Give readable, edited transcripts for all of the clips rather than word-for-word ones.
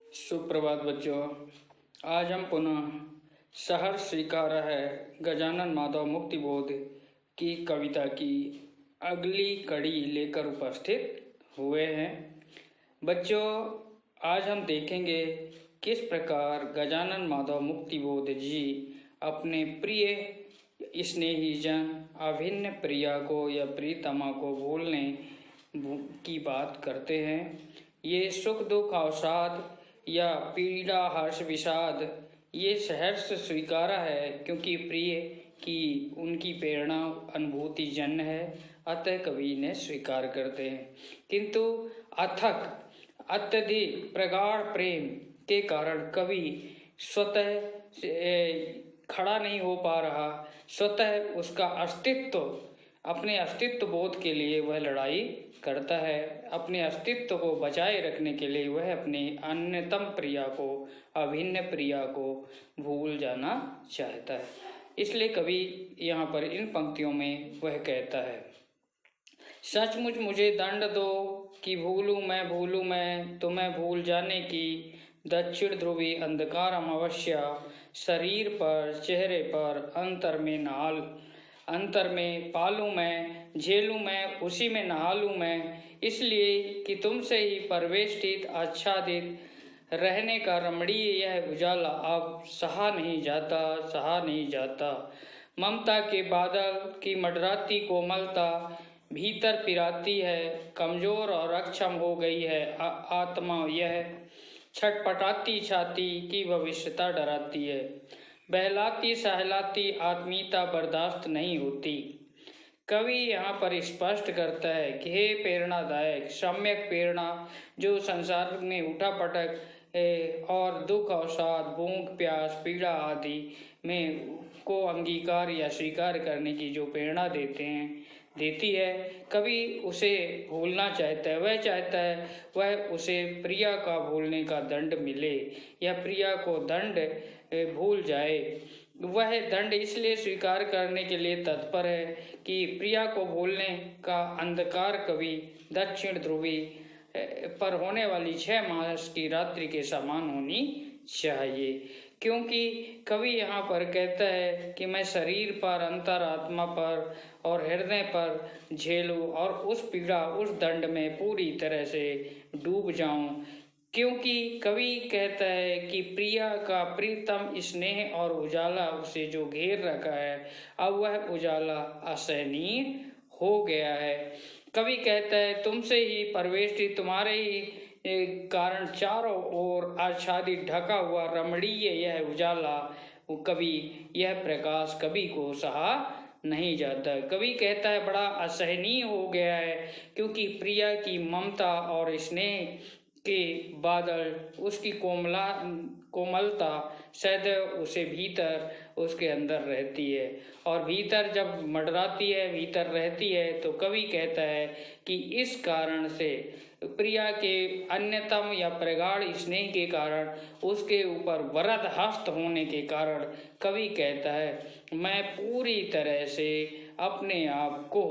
सुप्रभात बच्चों। आज हम पुनः सहर्ष स्वीकार है गजानन माधव मुक्तिबोध की कविता की अगली कड़ी लेकर उपस्थित हुए हैं। बच्चों, आज हम देखेंगे किस प्रकार गजानन माधव मुक्तिबोध जी अपने प्रिय स्नेही जन अभिन्न प्रिया को या प्रियतमा को भूलने की बात करते हैं। ये सुख दुख अवसाद या पीड़ा हर्ष विषाद ये सहर्ष स्वीकारा है, क्योंकि प्रिय की उनकी प्रेरणा अनुभूति जन्य है, अतः कवि ने स्वीकार करते हैं। किंतु अथक अत्यधिक प्रगाढ़ प्रेम के कारण कवि स्वतः खड़ा नहीं हो पा रहा। स्वतः उसका अस्तित्व, अपने अस्तित्व बोध के लिए वह लड़ाई करता है। अपने अस्तित्व को बचाए रखने के लिए वह अपने अन्यतम प्रिया को, अभिन्न प्रिया को भूल जाना चाहता है। इसलिए कवि यहाँ पर इन पंक्तियों में वह कहता है, सचमुच मुझे दंड दो कि भूलूं मैं तुम्हें भूल जाने की। दक्षिण ध्रुवी अंधकार अमावस्या शरीर पर चेहरे पर अंतर में पालूं मैं, झेलूं मैं, उसी में नहालूं मैं, इसलिए कि तुमसे ही परवेष्टित आच्छादित रहने का रमणीय यह उजाला अब सहा नहीं जाता। ममता के बादल की मडराती कोमलता भीतर पिराती है, कमजोर और अक्षम हो गई है आत्मा यह, छटपटाती छाती की भविष्यता डराती है, बहलाती सहलाती आत्मीयता बर्दाश्त नहीं होती। कवि यहाँ पर स्पष्ट करता है कि हे प्रेरणादायक सम्यक प्रेरणा, जो संसार में उठा पटक और दुख अवसाद भूख प्यास पीड़ा आदि में को अंगीकार या स्वीकार करने की जो प्रेरणा देती है, कवि उसे भूलना चाहता है। वह चाहता है वह उसे प्रिया का भूलने का दंड मिले या प्रिया को दंड भूल जाए। वह दंड इसलिए स्वीकार करने के लिए तत्पर है कि प्रिया को भूलने का अंधकार कवि दक्षिण ध्रुवी पर होने वाली 6 मास की रात्रि के समान होनी चाहिए। क्योंकि कवि यहाँ पर कहता है कि मैं शरीर पर, अंतरात्मा पर और हृदय पर झेलूं और उस पीड़ा, उस दंड में पूरी तरह से डूब जाऊं। क्योंकि कवि कहता है कि प्रिया का प्रीतम स्नेह और उजाला उसे जो घेर रखा है, अब वह उजाला असहनीय हो गया है। कवि कहता है तुमसे ही परवेष्टित, तुम्हारे ही कारण चारों ओर आच्छादित ढका हुआ रमणीय यह उजाला, कवि यह प्रकाश कवि को सहा नहीं जाता। कवि कहता है बड़ा असहनीय हो गया है, क्योंकि प्रिया की ममता और स्नेह के बादल, उसकी कोमलता सदैव उसे भीतर, उसके अंदर रहती है, और भीतर जब मडराती है, भीतर रहती है, तो कवि कहता है कि इस कारण से प्रिया के अन्यतम या प्रगाढ़ स्नेह के कारण, उसके ऊपर वरद हस्त होने के कारण कवि कहता है मैं पूरी तरह से अपने आप को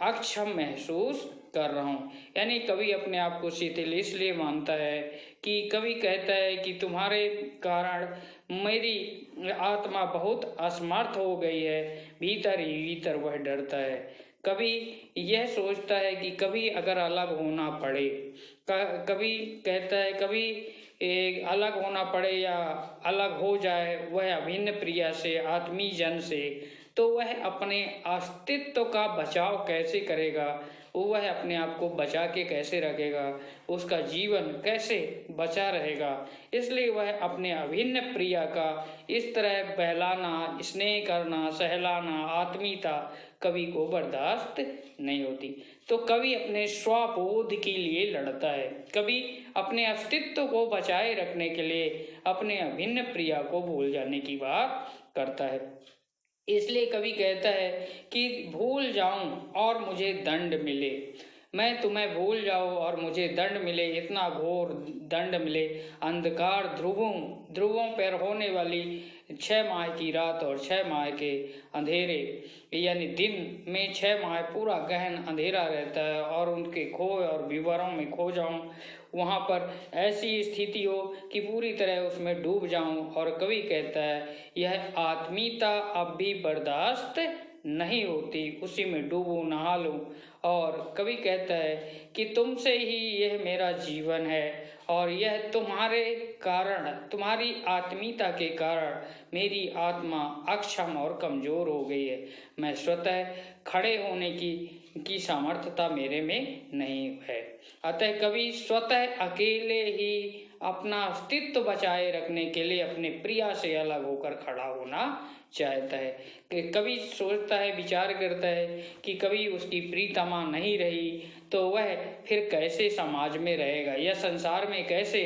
अक्षम महसूस कर रहा हूँ। यानी कवि अपने आप को शिथिल इसलिए मानता है कि कवि कहता है कि तुम्हारे कारण मेरी आत्मा बहुत असमर्थ हो गई है। भीतर ही भीतर वह डरता है। कवि यह सोचता है कि कभी अगर अलग होना पड़े, कवि कहता है कभी अलग होना पड़े या अलग हो जाए वह अभिन्न प्रिया से, आत्मीय जन से, तो वह अपने अस्तित्व का बचाव कैसे करेगा, वह अपने आप को बचा के कैसे रखेगा, उसका जीवन कैसे बचा रहेगा। इसलिए वह अपने अभिन्न प्रिया का इस तरह बहलाना, स्नेह करना, सहलाना, आत्मीयता कवि को बर्दाश्त नहीं होती। तो कवि अपने स्वबोध के लिए लड़ता है। कवि अपने अस्तित्व को बचाए रखने के लिए अपने अभिन्न प्रिया को भूल जाने की बात करता है। इसलिए कवि कहता है कि भूल जाऊं और मुझे दंड मिले, मैं तुम्हें भूल जाऊं और मुझे दंड मिले, इतना घोर दंड मिले, अंधकार ध्रुवों पर होने वाली 6 माह की रात और 6 माह के अंधेरे, यानी दिन में 6 माह पूरा गहन अंधेरा रहता है और उनके खोए और विवरों में खो जाऊं, वहाँ पर ऐसी स्थिति हो कि पूरी तरह उसमें डूब जाऊं। और कवि कहता है यह आत्मीयता अब भी बर्दाश्त नहीं होती, उसी में डूबूं नहा लूं। और कवि कहता है कि तुमसे ही यह मेरा जीवन है और यह तुम्हारे कारण, तुम्हारी आत्मीयता के कारण मेरी आत्मा अक्षम और कमजोर हो गई है। मैं स्वतः खड़े होने की सामर्थ्यता मेरे में नहीं है। अतः कवि स्वतः अकेले ही अपना अस्तित्व बचाए रखने के लिए अपने प्रिया से अलग होकर खड़ा होना चाहता है। कि कवि सोचता है, विचार करता है कि कभी उसकी प्रीतमा नहीं रही तो वह फिर कैसे समाज में रहेगा, या संसार में कैसे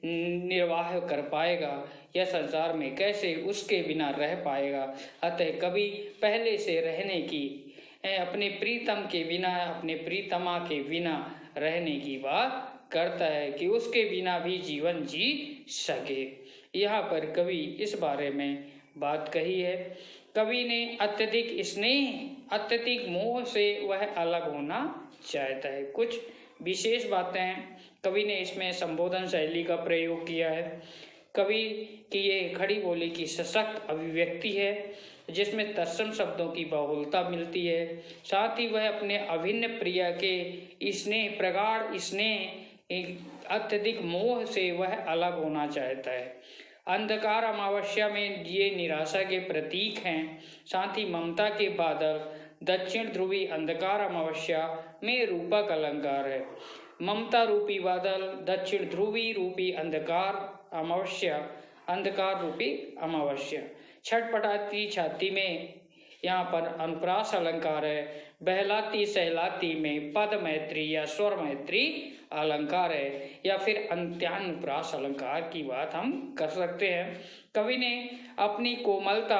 निर्वाह कर पाएगा, या संसार में कैसे उसके बिना रह पाएगा। अतः कवि पहले से रहने की, अपने प्रीतम के बिना, अपने प्रीतमा के बिना रहने की बात करता है कि उसके बिना भी जीवन जी सके। यहाँ पर कवि इस बारे में बात कही है। कवि ने अत्यधिक स्नेह, अत्यधिक मोह से वह अलग होना चाहता है। कुछ विशेष बातें कवि ने इसमें संबोधन शैली का प्रयोग किया है। कवि की ये खड़ी बोली की सशक्त अभिव्यक्ति है जिसमें तत्सम शब्दों की बहुलता मिलती है। साथ ही वह अपने अभिन्न प्रिय के स्नेह, प्रगाढ़ स्नेह, अत्यधिक मोह से वह अलग होना चाहता है। अंधकार अमावस्या में ये निराशा के प्रतीक हैं। साथ ही ममता के बादल दक्षिण ध्रुवी अंधकार अमावस्या में रूपक अलंकार है। ममता रूपी बादल, दक्षिण ध्रुवी रूपी अंधकार अमावस्या, अंधकार रूपी अमावस्या। छटपटाती छाती में यहाँ पर अनुप्रास अलंकार है। बहलाती सहलाती में पद मैत्री या स्वर मैत्री अलंकार है, या फिर अंत्यानुप्रास अलंकार की बात हम कर सकते हैं। कवि ने अपनी कोमलता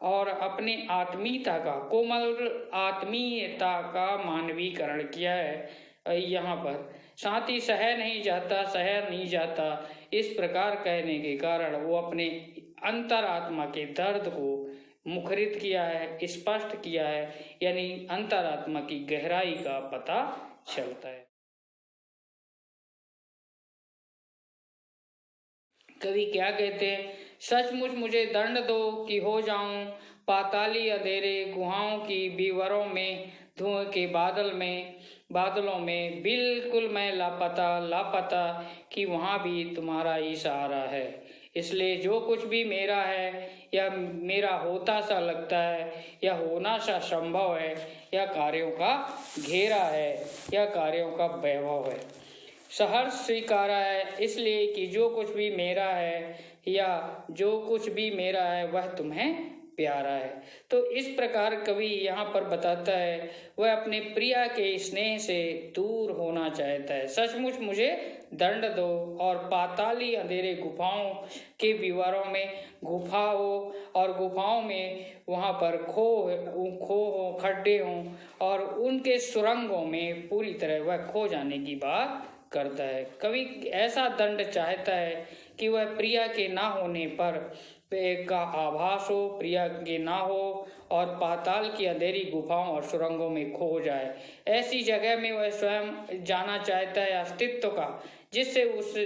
और अपनी आत्मीयता का, कोमल आत्मीयता का मानवीकरण किया है यहाँ पर। साथ ही सह नहीं जाता इस प्रकार कहने के कारण वो अपने अंतरात्मा के दर्द को मुखरित किया है, स्पष्ट किया है, यानी अंतरात्मा की गहराई का पता चलता है। कवि क्या कहते हैं, सचमुच मुझे दंड दो कि हो जाऊं पाताली अंधेरे गुहाओं की विवरों में, धुएं के बादलों में बिल्कुल मैं लापता कि वहाँ भी तुम्हारा ही सहारा है। इसलिए जो कुछ भी मेरा है या मेरा होता सा लगता है या होना सा संभव है या कार्यों का घेरा है या कार्यों का वैभव है, सहर्ष स्वीकारा है, इसलिए कि जो कुछ भी मेरा है या जो कुछ भी मेरा है वह तुम्हें प्यारा है। तो इस प्रकार कवि यहाँ पर बताता है वह अपने प्रिया के स्नेह से दूर होना चाहता है। सचमुच मुझे दंड दो और पाताली अंधेरे गुफाओं के विवरों में, गुफा हो और गुफाओं में वहाँ पर खो हो, खड्डे हों और उनके सुरंगों में पूरी तरह वह खो जाने की बात करता है। कवि ऐसा दंड चाहता है कि वह प्रिया के ना होने पर का आभास हो, प्रिया के ना हो और पाताल की अंधेरी गुफाओं और सुरंगों में खो जाए। ऐसी जगह में वह स्वयं जाना चाहता है अस्तित्व का, जिससे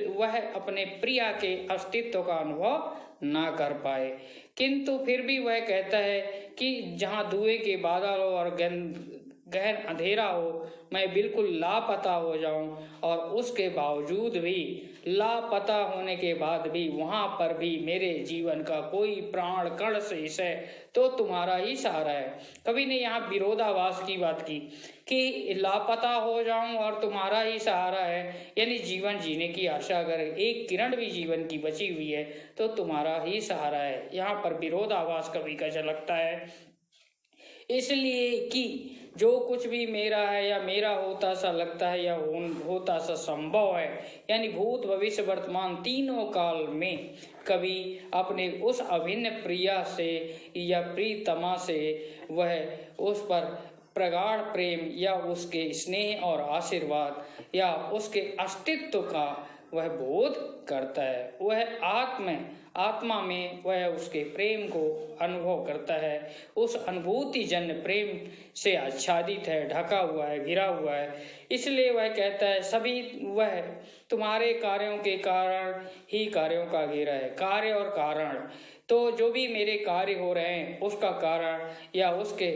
वह अपने प्रिया के अस्तित्व का अनुभव ना कर पाए। किंतु फिर भी वह कहता है कि जहाँ धुएं के बादल हो और गहन अंधेरा हो, मैं बिल्कुल लापता हो जाऊं और उसके बावजूद भी, लापता होने के बाद भी वहां पर भी मेरे जीवन का कोई प्राण कण शेष है तो तुम्हारा ही सहारा है। कवि ने यहाँ विरोधाभास की बात की कि लापता हो जाऊं और तुम्हारा ही सहारा है, यानी जीवन जीने की आशा अगर एक किरण भी जीवन की बची हुई है तो तुम्हारा ही सहारा है। यहाँ पर विरोधाभास कवि का झलकता है। इसलिए कि जो कुछ भी मेरा है या मेरा होता सा लगता है या होता सा संभव है, यानी भूत भविष्य वर्तमान तीनों काल में कवि अपने उस अभिन्न प्रिया से या प्रीतमा से वह उस पर प्रगाढ़ प्रेम या उसके स्नेह और आशीर्वाद या उसके अस्तित्व का वह बोध करता है। वह आत्मा में वह उसके प्रेम को अनुभव करता है। उस अनुभूति जन्य प्रेम से आच्छादित है, ढका हुआ है, घिरा हुआ है। इसलिए वह कहता है सभी वह तुम्हारे कार्यों के कारण ही कार्यों का घेरा है। कार्य और कारण, तो जो भी मेरे कार्य हो रहे हैं उसका कारण या उसके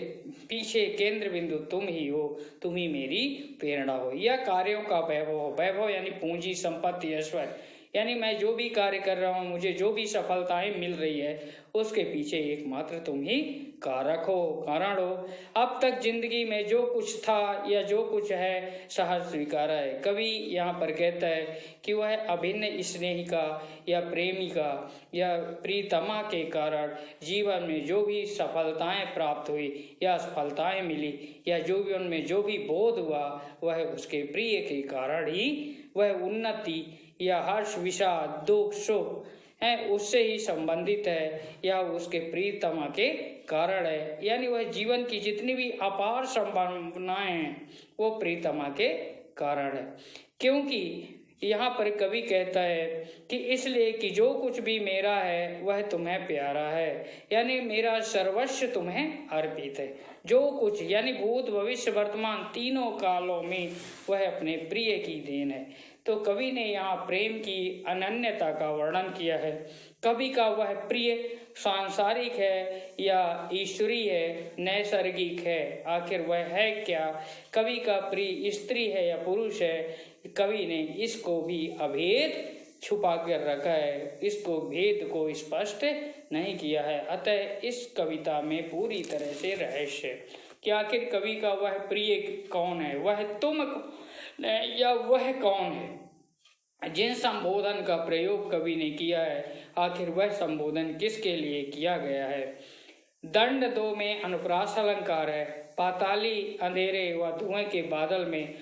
पीछे केंद्र बिंदु तुम ही हो, तुम ही मेरी प्रेरणा हो। यह कार्यों का वैभव हो। वैभव यानी पूंजी, संपत्ति, ऐश्वर्य, यानी मैं जो भी कार्य कर रहा हूँ, मुझे जो भी सफलताएं मिल रही है, उसके पीछे एकमात्र तुम ही कारक हो, कारण हो। अब तक जिंदगी में जो कुछ था या जो कुछ है सहज स्वीकारा है। कवि यहाँ पर कहता है कि वह अभिन्न स्नेहिका या प्रेमिका या प्रीतमा के कारण जीवन में जो भी सफलताएं प्राप्त हुई या असफलताएं मिली या जो भी उनमें जो भी बोध हुआ, वह उसके प्रिय के कारण ही वह उन्नति या हर्ष, विषाद, दुख, सुख है उससे ही संबंधित है या उसके प्रियतमा के कारण है। यानी वह जीवन की जितनी भी अपार संभावनाएं हैं वो प्रियतमा के कारण है। क्योंकि यहाँ पर कवि कहता है कि इसलिए कि जो कुछ भी मेरा है वह तुम्हें प्यारा है, यानी मेरा सर्वस्व तुम्हें अर्पित है। जो कुछ यानी भूत, भविष्य, वर्तमान तीनों कालों में वह अपने प्रिय की देन है। तो कवि ने यहाँ प्रेम की अनन्यता का वर्णन किया है। कवि का वह प्रिय सांसारिक है या ईश्वरीय है, नैसर्गिक है, आखिर वह है क्या? कवि का प्रिय स्त्री है या पुरुष है? कवि ने इसको भी अभेद छुपा कर रखा है, इसको भेद को स्पष्ट नहीं किया है। अतः इस कविता में पूरी तरह से रहस्य कि आखिर कवि का वह प्रिय कौन है, वह तुम या वह कौन है। जिन संबोधन का प्रयोग कवि ने किया है, आखिर वह संबोधन किसके लिए किया गया है। दंड 2 में अनुप्रास अलंकार है। पाताली अंधेरे व धुएं के बादल में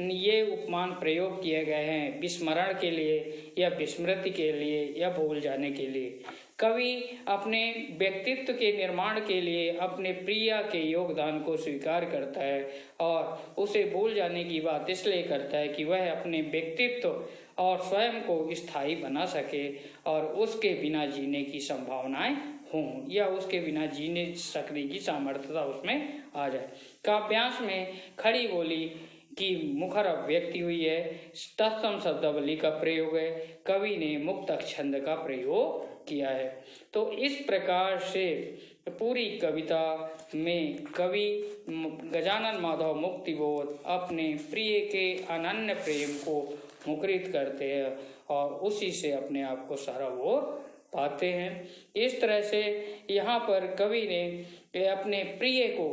ये उपमान प्रयोग किए गए हैं विस्मरण के लिए या विस्मृति के लिए या भूल जाने के लिए। कवि अपने व्यक्तित्व के निर्माण के लिए अपने प्रिया के योगदान को स्वीकार करता है और उसे भूल जाने की बात इसलिए करता है कि वह अपने व्यक्तित्व और स्वयं को स्थायी बना सके और उसके बिना जीने की संभावनाएं हों या उसके बिना जीने सकने की सामर्थ्यता उसमें आ जाए। काव्यांश में खड़ी बोली की मुखर अभिव्यक्ति हुई है। तत्सम शब्दावली का प्रयोग है। कवि ने मुक्तक छंद का प्रयोग किया है। तो इस प्रकार से पूरी कविता में कवि गजानन माधव मुक्तिबोध अपने प्रिय के अनन्य प्रेम को मुखरित करते हैं और उसी से अपने आप को सारा वो पाते हैं। इस तरह से यहाँ पर कवि ने अपने प्रिय को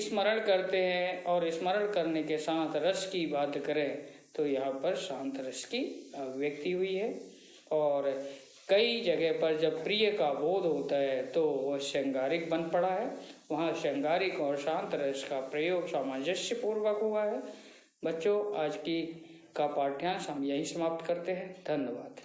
स्मरण करते हैं और स्मरण करने के साथ रस की बात करें तो यहाँ पर शांत रस की अभिव्यक्ति हुई है। और कई जगह पर जब प्रिय का बोध होता है तो वह श्रृंगारिक बन पड़ा है, वहाँ श्रृंगारिक और शांत रस का प्रयोग सामंजस्य पूर्वक हुआ है। बच्चों, आज की का पाठ्यांश हम यही समाप्त करते हैं। धन्यवाद।